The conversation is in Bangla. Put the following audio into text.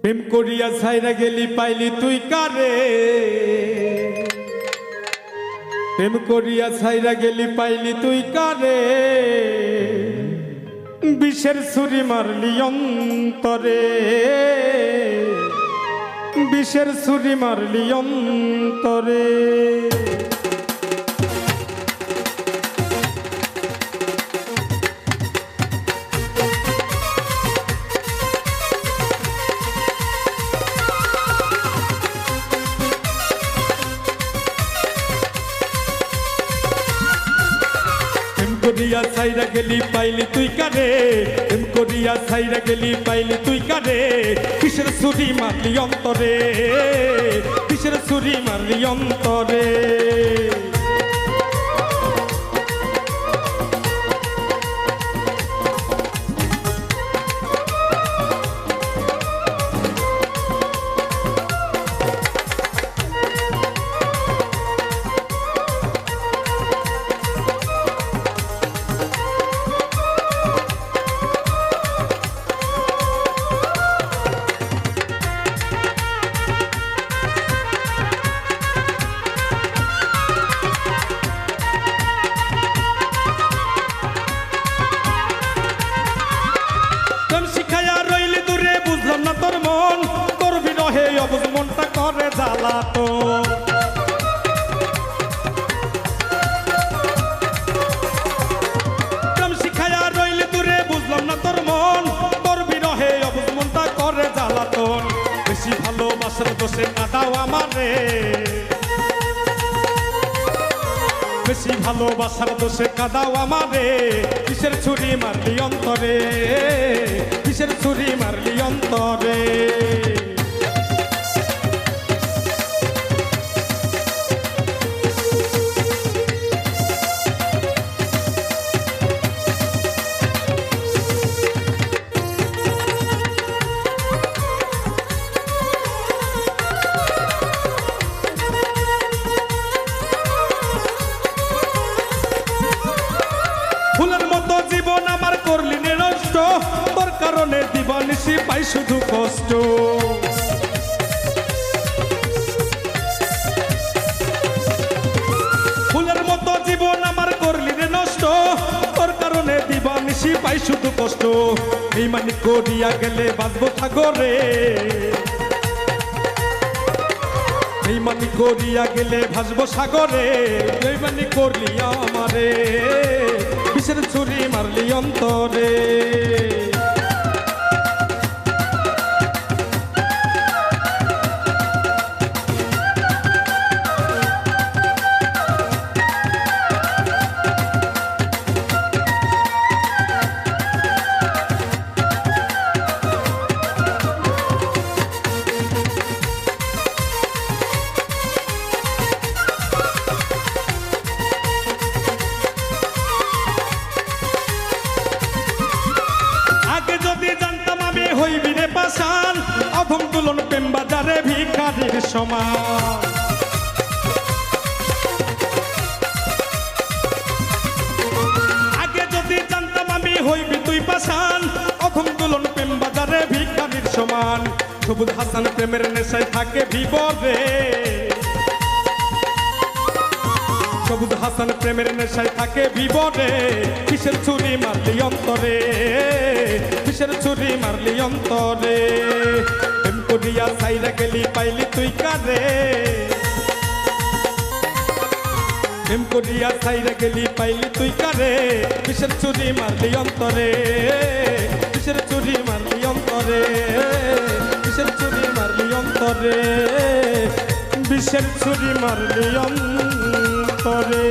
প্রেম করিয়া ছাইরা গেলি পাইলি তুই কারে, প্রেম করিয়া ছাইরা গেলি পাইলি তুই কারে, বিষের ছুরি মারলি অন্তরে, বিষের ছুরি মারলি অন্তরে। করিয়া ছাইরা গেলি পাইলি তুই কারে, প্রেম করিয়া ছাইরা গেলি পাইলি তুই কারে, কিসের ছুরি মারলি অন্তরে, কিসের ছুরি মারলি অন্তরে। না তোর মন তোর বিরহে অবুঝ মনটা করে জ্বালাতো, প্রেম শিখায়া রইলে দূরে বুঝলাম না তোর মন তোর বিরহে অবুঝ মনটা করে জ্বালাতন। বেশি ভালোবাসার দোষে কাঁদাও আমারে, বেশি ভালোবাসার দোষে কাঁদাও আমারে, কিসের ছুরি মারলি অন্তরে, কিসের ছুরি মারলি অন্তরে। ফুলের মতো জীবন আমার করলি নষ্ট, তোর কারণে দিবানিশি পাই শুধু কষ্ট। ফুলের মতো জীবন আমার করলি নষ্ট, তোর কারণে দিবানিশি পাই শুধু কষ্ট। এই মানে করিয়া গেলে বাঁচবো সাগরে, এই মানে করিয়া গেলে ভাসবো সাগরে, এই মানে করলি আমারে, বিষের ছুরি মারলি অন্তরে। হইবি রে পাশান অধম তুলন প্রেম বাজারে ভিখারির সমান, আগে যদি জানতাম আমি হইবি তুই পাশান অধম তুলন প্রেম বাজারে ভিখারির সমান। সবুজ হাসান প্রেমের নেশায় থাকে বিপদে, সবুজ হাসান প্রেমের নেশায় থাকে বিপদে, কিসের ছুরি মারলি অন্তরে, কিসের ছুরি মারলি অন্তরে। প্রেম করিয়া ছাইরা গেলি পাইলি তুই কারে, প্রেম করিয়া ছাইরা গেলি পাইলি তুই কারে, কিসের ছুরি মারলি অন্তরে, কিসের ছুরি মারলি অন্তরে, কিসের ছুরি মারলি অন্তরে, বিষের ছুরি মারলি অন্তরে।